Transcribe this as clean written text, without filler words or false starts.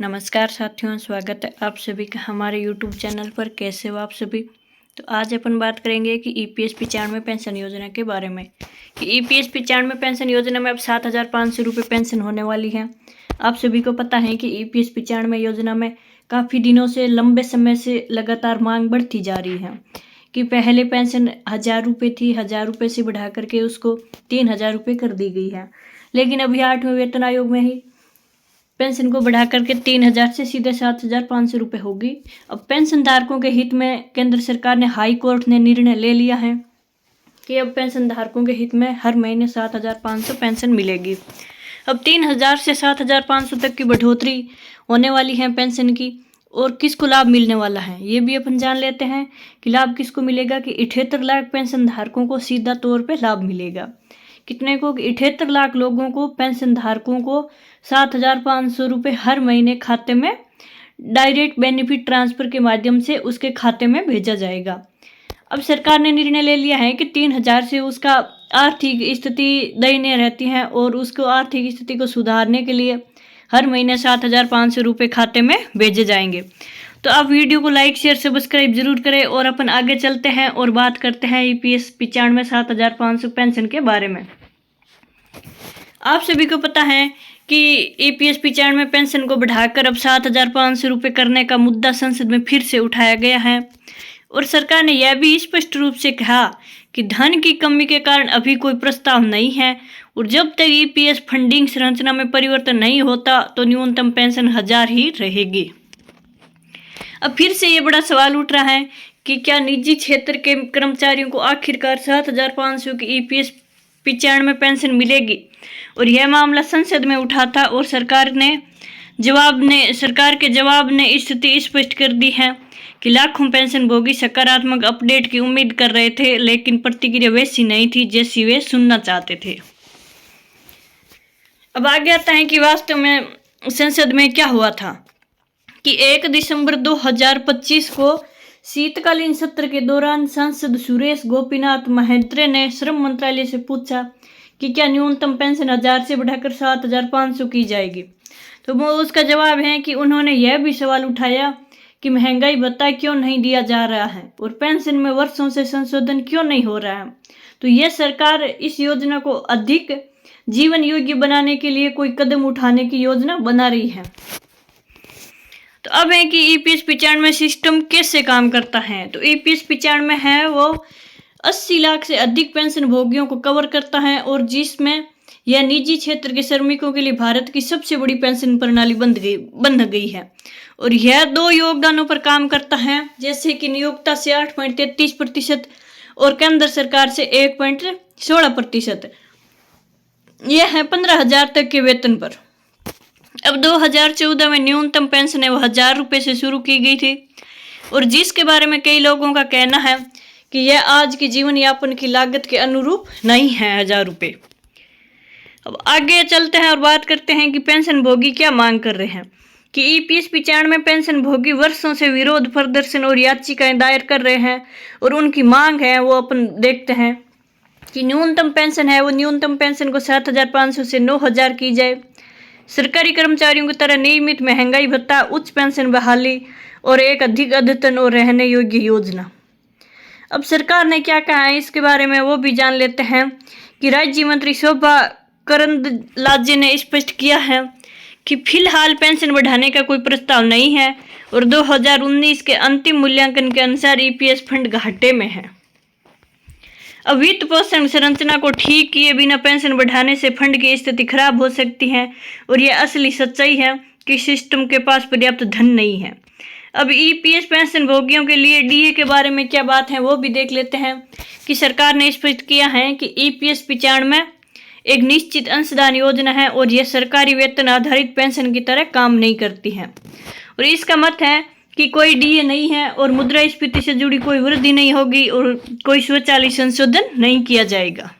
नमस्कार साथियों, स्वागत है आप सभी का हमारे YouTube चैनल पर। कैसे हो आप सभी। तो आज अपन बात करेंगे कि EPS 95 पेंशन योजना के बारे में कि EPS 95 पेंशन योजना में अब 7,500 रुपये पेंशन होने वाली है। आप सभी को पता है कि EPS 95 योजना में काफ़ी दिनों से, लंबे समय से लगातार मांग बढ़ती जा रही है कि पहले पेंशन 1,000 रुपये थी, 1,000 रुपये से बढ़ा करके उसको 3,000 रुपये कर दी गई है। लेकिन अभी 8वें वेतन आयोग में ही पेंशन को बढ़ा करके 3,000 से सीधे 7,500 रुपये होगी। अब पेंशन धारकों के हित में केंद्र सरकार ने, हाई कोर्ट ने निर्णय ले लिया है कि अब पेंशन धारकों के हित में हर महीने 7,500 पेंशन मिलेगी। अब 3,000 से 7,500 तक की बढ़ोतरी होने वाली है पेंशन की। और किसको लाभ मिलने वाला है ये भी अपन जान लेते हैं कि लाभ किसको मिलेगा कि 78 लाख पेंशन धारकों को सीधा तौर पे लाभ मिलेगा। कितने को? 78 लाख लोगों को, पेंशन धारकों को 7,500 रुपये हर महीने खाते में डायरेक्ट बेनिफिट ट्रांसफ़र के माध्यम से उसके खाते में भेजा जाएगा। अब सरकार ने निर्णय ले लिया है कि 3,000 से उसका आर्थिक स्थिति दयनीय रहती है और उसको आर्थिक स्थिति को सुधारने के लिए हर महीने 7,500 रुपये खाते में भेजे जाएंगे। तो आप वीडियो को लाइक, शेयर, सब्सक्राइब जरूर करें और अपन आगे चलते हैं और बात करते हैं EPS 95 7,500 पेंशन के बारे में। आप सभी को पता है कि EPS 95 पेंशन को बढ़ाकर अब 7,500 रुपये करने का मुद्दा संसद में फिर से उठाया गया है और सरकार ने यह भी स्पष्ट रूप से कहा कि धन की कमी के कारण अभी कोई प्रस्ताव नहीं है और जब तक EPS फंडिंग संरचना में परिवर्तन नहीं होता तो न्यूनतम पेंशन 1,000 ही रहेगी। अब फिर से ये बड़ा सवाल उठ रहा है कि क्या निजी क्षेत्र के कर्मचारियों को आखिरकार 7,500 की EPS 95 पेंशन मिलेगी। और यह मामला संसद में उठा था और सरकार के जवाब ने स्थिति स्पष्ट कर दी है कि लाखों पेंशन भोगी सकारात्मक अपडेट की उम्मीद कर रहे थे, लेकिन प्रतिक्रिया वैसी नहीं थी जैसी वे सुनना चाहते थे। अब आगे आता है कि वास्तव में संसद में क्या हुआ था कि 1 दिसंबर 2025 को शीतकालीन सत्र के दौरान सांसद सुरेश गोपीनाथ महंत्रे ने श्रम मंत्रालय से पूछा कि क्या न्यूनतम पेंशन 1,000 से बढ़ाकर 7,500 की जाएगी। तो वो उसका जवाब है कि उन्होंने यह भी सवाल उठाया कि महंगाई भत्ता क्यों नहीं दिया जा रहा है और पेंशन में वर्षों से संशोधन क्यों नहीं हो रहा है। तो यह सरकार इस योजना को अधिक जीवन योग्य बनाने के लिए कोई कदम उठाने की योजना बना रही है। तो अब है कि EPS 95 सिस्टम कैसे काम करता है। तो EPS 95 है वो 80 लाख से अधिक पेंशन भोगियों को कवर करता है और जिसमें यह निजी क्षेत्र के श्रमिकों के लिए भारत की सबसे बड़ी पेंशन प्रणाली बन गई है। और यह 2 योगदानों पर काम करता है, जैसे कि नियोक्ता से 8.33% और केंद्र सरकार से 1.16%। यह है 15,000 तक के वेतन पर। अब 2014 में न्यूनतम पेंशन है वो 1,000 रुपये से शुरू की गई थी और जिसके बारे में कई लोगों का कहना है कि यह आज की जीवन यापन की लागत के अनुरूप नहीं है 1,000 रुपये। अब आगे चलते हैं और बात करते हैं कि पेंशन भोगी क्या मांग कर रहे हैं कि EPS 95 पेंशन भोगी वर्षों से विरोध प्रदर्शन और याचिकाएं दायर कर रहे हैं और उनकी मांग है वो अपन देखते हैं कि न्यूनतम पेंशन है वो न्यूनतम पेंशन को 7,500 से 9,000 की जाए। सरकारी कर्मचारियों की तरह नियमित महंगाई भत्ता, उच्च पेंशन बहाली और एक अधिक अद्यतन और रहने योग्य योजना। अब सरकार ने क्या कहा है इसके बारे में वो भी जान लेते हैं कि राज्य मंत्री शोभा करंदलाजे ने स्पष्ट किया है कि फिलहाल पेंशन बढ़ाने का कोई प्रस्ताव नहीं है और 2019 के अंतिम मूल्यांकन के अनुसार EPS फंड घाटे में है। अब वित्त पोषण संरचना को ठीक किए बिना पेंशन बढ़ाने से फंड की स्थिति खराब हो सकती है और यह असली सच्चाई है कि सिस्टम के पास पर्याप्त धन नहीं है। अब EPS पेंशन भोगियों के लिए DA के बारे में क्या बात है वो भी देख लेते हैं कि सरकार ने स्पष्ट किया है कि EPS 95 एक निश्चित अंशदान योजना है और यह सरकारी वेतन आधारित पेंशन की तरह काम नहीं करती है और इसका मत है कि कोई DA नहीं है और मुद्रास्फीति से जुड़ी कोई वृद्धि नहीं होगी और कोई स्वचालित संशोधन नहीं किया जाएगा।